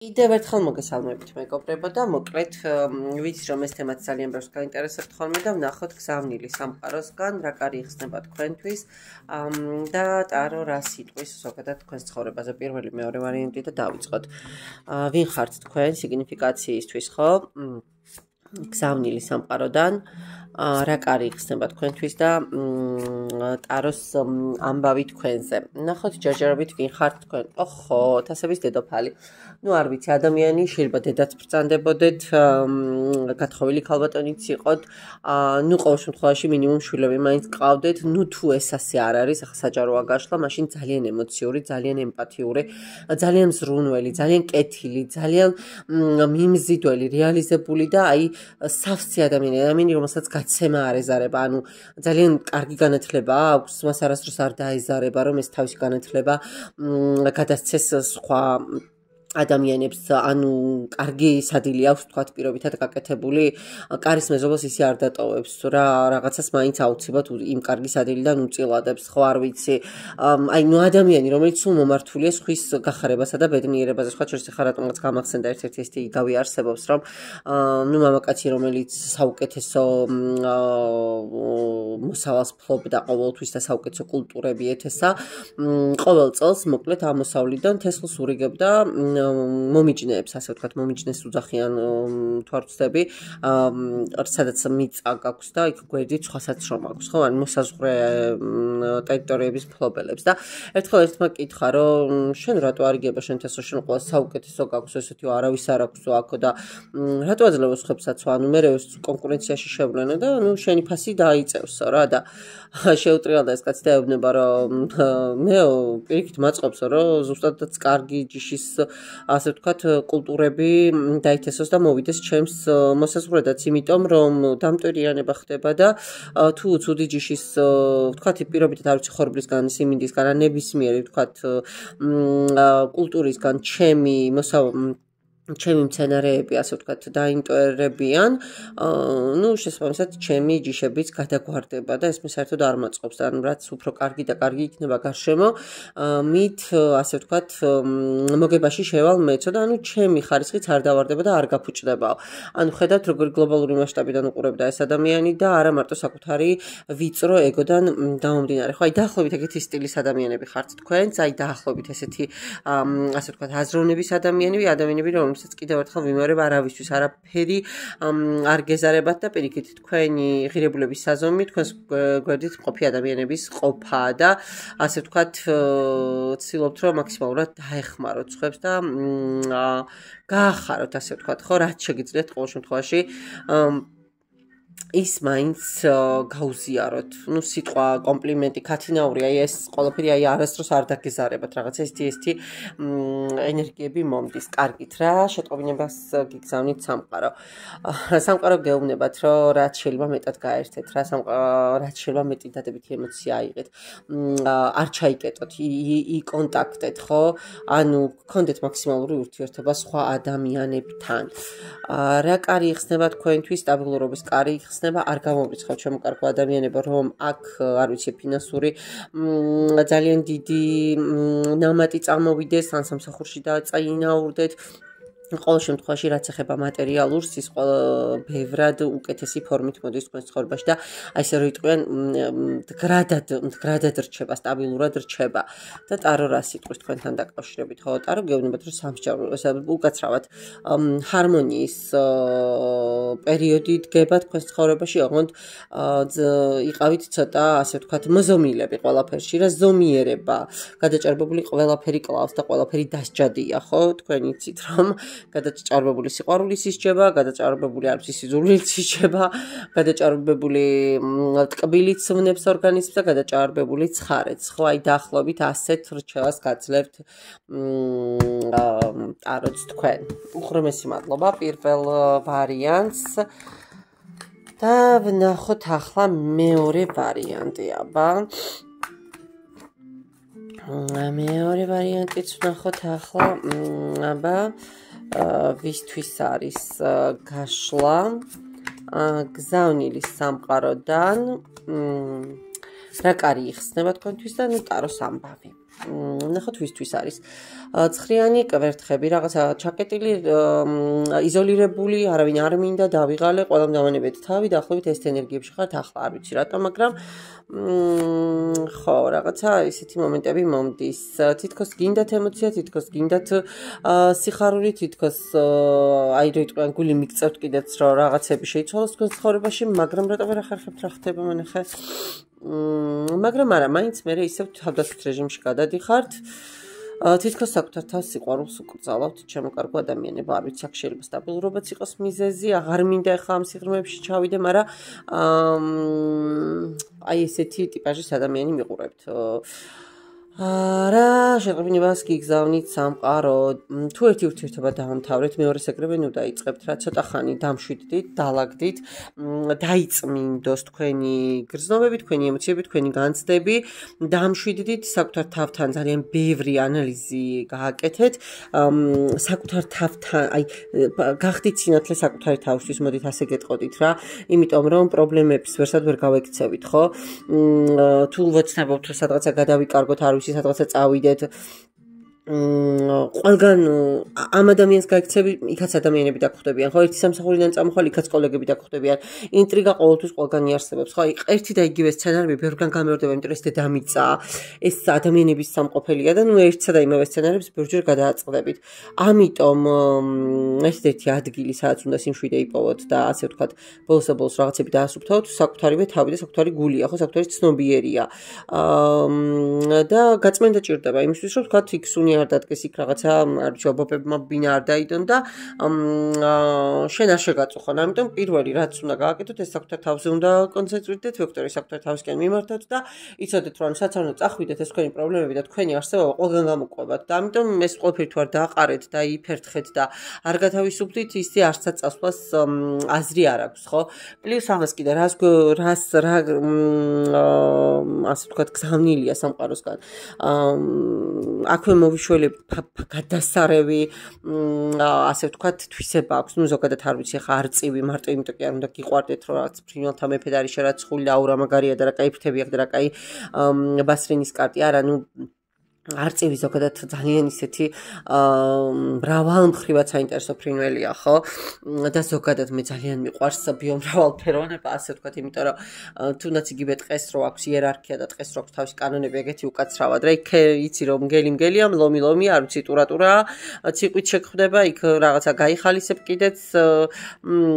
კიდევ ერთხელ მოგესალმებით მეგობრებო და მოკლედ ვიცი რომ ეს თემაც ძალიან ბევრს გაინტერესებთ ხოლმე და ვნახოთ გზავნილი სამყაროსგან რა კარი იხსნება თქვენთვის და ტარო რა სიტყვის ზოგადად თქვენს ცხოვრებაზე პირველი მეორე ვარიანტი და დავიწყოთ ვინ ხართ თქვენ სიგნიფიკაციისთვის ხო გზავნილი სამყაროდან რა კარი იხსნება თქვენთვის და ტაროს ამბავი თქვენზე. ნახოთ ჯერჯერობით ვინ ხართ თქვენ. ოხო, თასების დედოფალი. ნუ არ ვიცი, ადამიანი შეიძლება დედაც ბრძანდებოდეთ, გათხოვილი ქალბატონიც იყოთ. ნუ ყოველ შემთხვევაში მინიმუმ შვილები მაინც გყავდეთ. ნუ თუ ეს ასე არ არის, ახლა საჯაროა გაშლა, მაშინ ძალიან ემოციური, ძალიან ემპათიური, ძალიან მზრუნველი, ძალიან კეთილი, ძალიან მიმზიდველი, რეალიზებული და აი სავსე ადამიანი, რომელსაც გაცემა არ ეზარება, ანუ ძალიან კარგი განათლება აქვს, მას არასდროს არ დაეზარება, რომ ეს თავისი განათლება გადასცეს სხვა ადამიანებს, ანუ კარგი სადილი აქვს თქვათ პირობითად გაკეთებული, კარის მეზობელს ისე არ დატოვებს, რა რაღაცას მაინც აუცილებლად იმ კარგი სადილიდან უწილადებს, ხო არ ვიცი. აი ნუ ადამიანი, რომელიც სულ მომართულია სხვის გახარებასა და ბედნიერებაზე, სხვა შორის ხარ რატომაც გამახსენდა ერთ-ერთი ესეთი იგავი არსებობს, რომ ნუ მამაკაცი, რომელიც საუკეთესო მოსავალს ფლობდა ყოველთვის და საუკეთესო კულტურები ეთესა, ყოველ წელს მოკლედ ამოსავლიდან თესლს ურიგებდა მომიჯნეებს, ასე ვთქვათ, მომიჯნეს უძახიან თვარცდები, სადაც მიწა გაქვს და იქ გვერდით სხვასაც რომ აქვს, ხო, ან მოსაზღვრე ტერიტორიების მფლობელებს და ერთხელ ერთმა კითხა, რომ შენ რატო არიგება შენ თესლს, შენ ყველა საუკეთესო გაქვს, ესეთი არავის არ აქვს აქ და რატო აძლევს ხებსაც, ანუ მე კონკურენციაში შევლენა და ნუ შენი ფასი დაიწევსო რა და შეუტრიალდა ეს კაცი და ეუბნება, რომ მე პირიქით მაწყობსო, რომ ზუსტადაც კარგი ჯიშის ასე ვთქვათ, კულტურები დაითესოს და მოვიდეს ჩემს მოსაზღვრედაც, იმიტომ რომ დამტვერიანება ხდება და თუ ცუდი ჯიშის ვთქვათ, პირობითად არ ვიცი ხორბლისგან, სიმინდისგან, ან ნებისმიერი ვთქვათ, კულტურისგან ჩემი მცენარეები, ასე ვთქვათ, დაინტვერებიან, ნუ შესაბამისად ჩემი ჯიშებიც გადაგვარდება და ეს მე საერთოდ არ მაწყობს, ანუ რაც უფრო კარგი და კარგი იქნება გარშემო, მით ასე ვთქვათ, მოგებაში შევალ მეცო და ანუ ჩემი ხარისხიც არ დავარდება და არ გაფუჭდებაო. ანუ ხედავთ როგორი გლობალური მასშტაბიდან უყურებდა ეს ადამიანი და არა მარტო საკუთარი ვიწრო ეგოდან დამომდინარე. ხო, აი დაახლოებით ეგეთი სტილის ადამიანები ხართ თქვენც, აი დაახლოებით ესეთი ასე ვთქვათ, აზროვნების ადამიანები, რომელსაც კიდევ ერთხელ ვიმეორებ, არავისთვის არაფერი არ გეზარებათ და პირიქით თქვენი ღირებულების საზომი თქვენს გვერდით მყოფი ადამიანების ყოფა და ასე ვთქვათ, ცდილობთ რომ მაქსიმალურად დაეხმაროთ სხვებს და გაახაროთ, ასე ვთქვათ, ხო, რაც შეგიძლიათ ყოველ შემთხვევაში ის მაინც გაუზიაროთ. ნუ სიტყვა კომპლიმენტი, ქათინაური, აი ეს ყველაფერი აი არასდროს არ დაგეზარებათ, რაღაცა ესეთი ენერგიები მომდის. კარგით რა, შეტყობინებას გიგზავნით სამყარო. სამყარო გეუბნებათ, რომ რაც შეიძლება მეტად გაერთეთ, რაც შეიძლება მეტი დადებითი ემოცია აიღეთ. არ ჩაიკეტოთ, იკონტაქტეთ, ხო? ანუ გქონდეთ მაქსიმალური ურთიერთობა სხვა ადამიანებთან. რა კარი იხსნება თქვენთვის, სტაბილურობის კარი იხსნება, არ გამომრიცხავთ შემოკარგო ადამიანებო, რომ აქ არ ვიცი ფინანსური ძალიან დიდი ნამატი წარმოვიდეს, ან სამსახურში დაწინაურდეთ. ყოველ შემთხვევაში რაც ეხება მატერიალურს, ის ბევრად უკეთესი ფორმით მოდის თქვენს ცხოვრებაში და აი ესე რომ იტყვიან მდგრადად რჩება, სტაბილურად რჩება. და ტარო რა სიტყვის თქვენთან დაკავშირებით, ხო? ტარო გეუბნებათ, რომ სამსჯავრო, უკაცრავად ჰარმონიის პერიოდი დგება თქვენს ცხოვრებაში, ოღონდ იყავით ცოტა, ასე ვთქვათ, მოზომილები ყველაფერში, რა ზომიერება, გადაჭარბებული ყველაფერი კლავს და ყველაფერი დასჯადია, ხო? თქვენ იცით, რომ გადაჭარბებული სიყვარულიც ისჯება, გადაჭარბებული არ ვიცი სიზულიც ისჯება, გადაჭარბებული ტკბილიც ვნებს ორგანიზმს და გადაჭარბებული ცხარეც. ხო, აი დაახლოებით ასეთ რჩევას გაძლევთ ტაროც თქვენ. უღრმესი მადლობა პირველ ვარიანტს და ვნახოთ ახლა მეორე ვარიანტი, აბა. მეორე ვარიანტიც ვნახოთ ახლა, აბა. ვისთვის არის გაშლა გზავნილი სამყაროდან რა კარი იხსნება თქვენთვის და ნუ ტაროს ამბავი. ნახოთ ვისთვის არის. ცხრიანი კვერთხები, რაღაცა ჩაკეტილი, იზოლირებული, არავინ არ მინდა, დავიღალე, ყველამ დავანებეთ თავი, დაახლოებით ეს ენერგიებში ხართ ახლა, არ ვიცი რატომ, მაგრამ ხო, რაღაცა ისეთი მომენტები მომდის. თითქოს გინდათ ემოცია, თითქოს გინდათ სიხარული, თითქოს აი რო იტყვიან გული მიგწევთ კიდეც რომ რაღაცები შეიცვალოს თქვენს ცხოვრებაში, მაგრამ რატომ ვერ ახერხებთ რა ხდება მანახე? მაგრამ არა, მაინც მე ისევ თავდაცვის რეჟიმში გადადიხართ. თითქოს საკუთარ თავს სიყვარულს უკრძალავთ, ჩემო კარგო ადამიანებო, არ ვიცი, აქ შეიძლება სტაბილურობაც იყოს მიზეზი, აღარ მინდა ახლა ამ სიღრმეებში ჩავიდე, მაგრამ აი ესეთი ტიპაჟის ადამიანი მიყურებთ. რა შეყრებინებას გიგზავნით სამყარო, თუ ერთი ურთიერთობა დაამთავრეთ, მეორეს ეგრევე ნუ დაიწყებთ, რა ცოტა ხანი დამშვიდდით, დალაგდით, დაიწმინდოს თქვენი გრძნობები, თქვენი ემოციები, თქვენი განცდები, დამშვიდდით, საკუთარ თავთან ძალიან ბევრი ანალიზი გააკეთეთ, საკუთარ თავთან, აი გახდით სინათლე საკუთარი თავისთვის, მოდით ასე გეტყოდით რა, იმიტომ რომ პრობლემებს ვერსად ვერ გავექცევით, ხო? თუ ვეცნებობთ რომ სადღაცა გადავიკარგოთ, არ ვიცი, სადღაცა წავიდეთ, ყველგან ამ ადამიანს გაიქცევი, იქაც ადამიანები დაგხვდებიან, ხო, ერთი სამსახურიდან წამოხვალ, იქაც კოლეგები დაგხვდებიან, ინტრიგა ყოველთვის ყველგან იარსებობს, ხო, ერთი და იგივე სცენარები ბევრგან გამეორდება, იმიტომ რომ ეს დედამიწა, ეს ადამიანების სამყოფელია და ნუ ერთსა და იმავე სცენარებს ბევრჯერ გადააწყდებით. ამიტომ ერთ-ერთი ადგილი, სადაც უნდა სიმშვიდე იპოვოთ და ასე ვთქვათ, ბოლოს რაღაცები დაასუფთავოთ, საკუთარივე თავი და საკუთარი გულია, ხო, საკუთარი ცნობიერია. და გაწმენდა ჭირდება იმისთვის, რომ ვთქვათ, იქ სუნი არ დადგეს იქ რაღაცა, არ ვიცი, ობობებმა ბინა არ დაიდონ და შენ არ შეგაწუხონ. ამიტომ პირველი რაც უნდა გააკეთოთ, ეს საკუთარ თავზე უნდა კონცენტრირდეთ, ვექტორი საკუთარ თავისკენ მიმართოთ და იცოდეთ, რომ საცანო წახვიდეთ ეს თქვენი პრობლემები და თქვენი არსებობა ყველგან გამოყვებათ. და ამიტომ ეს ყველაფერი თუ არ დააყარეთ და იფერთხეთ და არ გათავისუფლდით, ისე არცაც წასვლას აზრი არ აქვს, ხო? პლუს ამას კიდე რა ასე ვთქვათ, გზავნილია სამყაროსგან. აქვე მოვიშველებ გადასარევი, ასე ვთქვათ, თვისება აქვს. ნუ ზოგადად არ ვიცი, ახლა არწივი მარტო იმიტომ კი არ უნდა გიყვარდეთ, რომ რაღაც ფრინველთა მეფედ არის შერაცხული და აურა მაგარია და რა კაი ფრთები აქვს და რა კაი ბასრინის კარტი. არა, ნუ არწივი ზოგადად ძალიან ისეთი მრავალმხრივად საინტერესო ფრინველია, ხო? და ზოგადად მე ძალიან მიყვარს ბიომრავალფეროვნება, ასე ვთქვათ, იმიტომ რომ თუნდაც იგივე ტყეს რო აქვს იერარქია და ტყეს რო აქვს თავისი კანონები, ეგეთი უკაცრავად რა, იქ იცი რომ მგელი-მგელია, ლომი-ლომია, არ ვიცი, ტურა-ტურაა, ციყვით შეგხვდება, იქ რაღაცა გაიხალისებ კიდეც,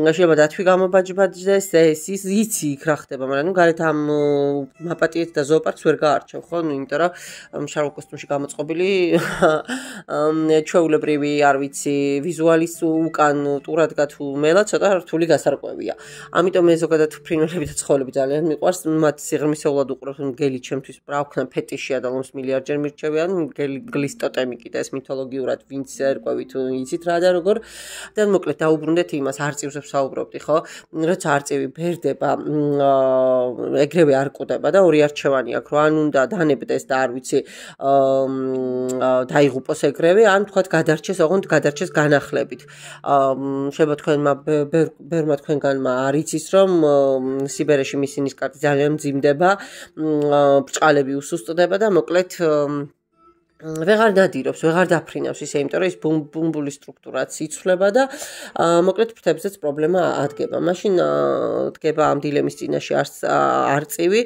შეიძლება დათვი გამობაჯბაჯდეს, ის იცი იქ რა ხდება, მაგრამ ნუ გარეთ ამ მაპატიეთ და ზოოპარკს ვერ გაარჩევ, ხო? ნუ იმიტომ რომ შარლოკ გამოწყობილი ჩვეულებრივი, არ ვიცი, ვიზუალის უკან ტურადგა თუ მელა ცოტა რთული გასარკვევია. ამიტომ მე ზოგადად ფრინველები და ცხოველები ძალიან მიყვარს, მათ სიღრმისეულად უყურებ, მგელი ჩემთვის ბრაუქნა ფეტიშია და ლომს მილიარდჯერ მირჩევიან, მგლის ტოტემი კიდე ეს მითოლოგიურად ვინც ერკვევით, იცით რა და როგორ. და მოკლედ დაუბრუნდეთ იმას, არწივს ვსაუბრობდი, ხო? როცა არწივი ბერდება, ეგრევე არ კვდება და ორი არჩევანი აქვს, რომ ან უნდა დანებდეს და არ ვიცი, დაიღუპოს ეგრევე, ან თქვათ გადარჩეს, ოღონდ გადარჩეს განახლებით. შეიძლება თქვენმა ბევრმა თქვენგანმა არ იცის, რომ სიბერეში მისინის კარტი ძალიან მძიმდება, ბრჭყალები უსუსტდება და მოკლედ ვეღარ დადირობს, ვეღარ დაფრინავს ისე, იმიტომ რომ ის ბუმბული სტრუქტურაც იცვლება და მოკლედ ფრთებზეც პრობლემა ადგება. მაშინ დგება ამ დილემის წინაშე არწივი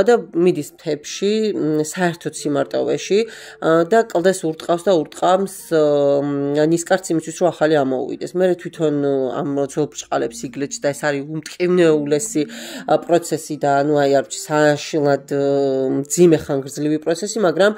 და მიდის მთებში, საერთოდ სიმარტოვეში და კლდეს ურტყავს და ურტყამს ნისკარტს იმისთვის, რომ ახალი ამოუვიდეს. მე თვითონ ამ ძველ ბრჭყალებს იგლეჭს და ეს არის უმტკივნეულესი პროცესი და ნუ აი არ ვიცი, საშინლად მძიმე ხანგრძლივი პროცესი, მაგრამ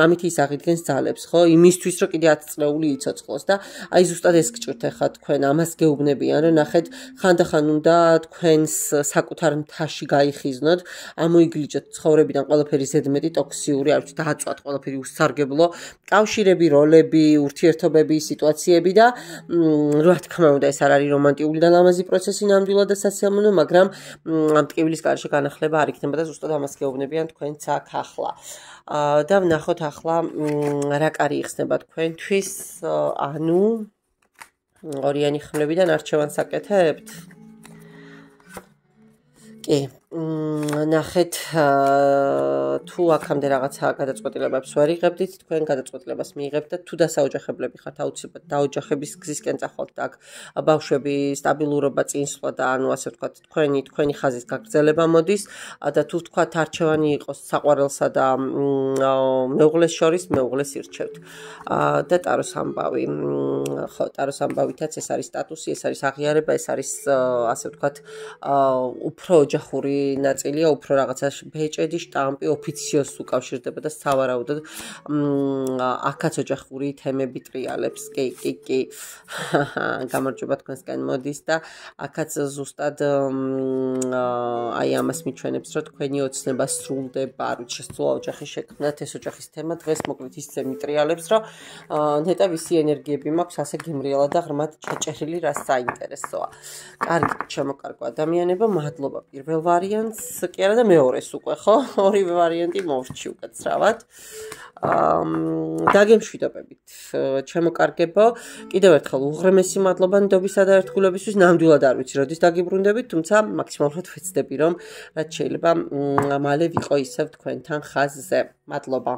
ამით ის აღიდგენს ძალებს, ხო? იმისთვის, რომ კიდე 10 წლეული იცოცხლოს და აი ზუსტად ეს გჭირთ ახლა თქვენ, ამას გეუბნებიან, რომ ნახეთ, ხანდახან უნდა თქვენს საკუთარ მთაში გაიხიზნოთ, ამოიგლიჯოთ ცხოვრებიდან ყველაფერი ზედმეტი ტოქსიური, არ ვიცი, დააწვათ ყველაფერი უსარგებლო, კავშირები, როლები, ურთიერთობები, სიტუაციები და რა თქმა უნდა, ეს არ არის რომანტიკული და ლამაზი პროცესი ნამდვილად და სასიამოვნო, მაგრამ ამ ტკივილის გარშე განახლება არ იქნება და ზუსტად ამას გეუბნებიან თქვენც აქ ახლა. და ვნახოთ ახლა რა კარი იხსნება თქვენთვის, ანუ ორიანი ხმლებიდან არჩევანს აკეთებთ. კი, ნახეთ თუ აქამდე რაღაცა გადაწყვეტილებებს ვერ იღებდით, თქვენ გადაწყვეტილებას მიიღებთ და თუ დასაოჯახებლები ხართ, აუცილებლად დაოჯახების გზისკენ წახვალთ და აქ ბავშვები სტაბილურობა წინსვლა და ანუ ასე ვთქვათ, თქვენი ხაზის გაგრძელება მოდის და თუ ვთქვათ არჩევანი იყოს საყვარელსა და მეუღლეს შორის, მეუღლეს ირჩევთ. და ტაროს ამბავი. ხო, ტაროს ამბავითაც ეს არის სტატუსი, ეს არის აღიარება, ეს არის ასე ვთქვათ, უფრო ოჯახური ნაწილია, უფრო რაღაცა ბეჭედი, შტამპი, ოფიციოზს უკავშირდება და სავარაუდოდ აქაც ოჯახური თემები ტრიალებს. კი. გამარჯობა თქვენსკენ მოდის და აქაც ზუსტად აი ამას მიჩვენებს, რომ თქვენი ოცნება სრულდება, არ ვიცი, შესწავლა ოჯახის შექმნათ, ეს ოჯახის თემა დღეს მოკლედ ისე მიტრიალებს, რომ ნეტა ვისი ენერგიები მაქვს ასე გემრიელად და ღრმად ჩაჭერილი, რა საინტერესოა. კარგი, შემოკარგო ადამიანებო, მადლობა პირველ ვარიანტს, კი არა და მეორეს უკვე, ხო? ორივე ვარიანტი მოვრჩი უკაცრავად. დაგემშვიდობებით, შემოკარგებო, კიდევ ერთხელ უღრმესი მადლობა ნდობისა და ერთგულებისთვის, ნამდვილად არ ვიცი, როდის დაგიბრუნდებით, თუმცა მაქსიმალურად ვეცდები, რომ რაც შეიძლება მალე ვიყო ისევ თქვენთან ხაზზე. მადლობა.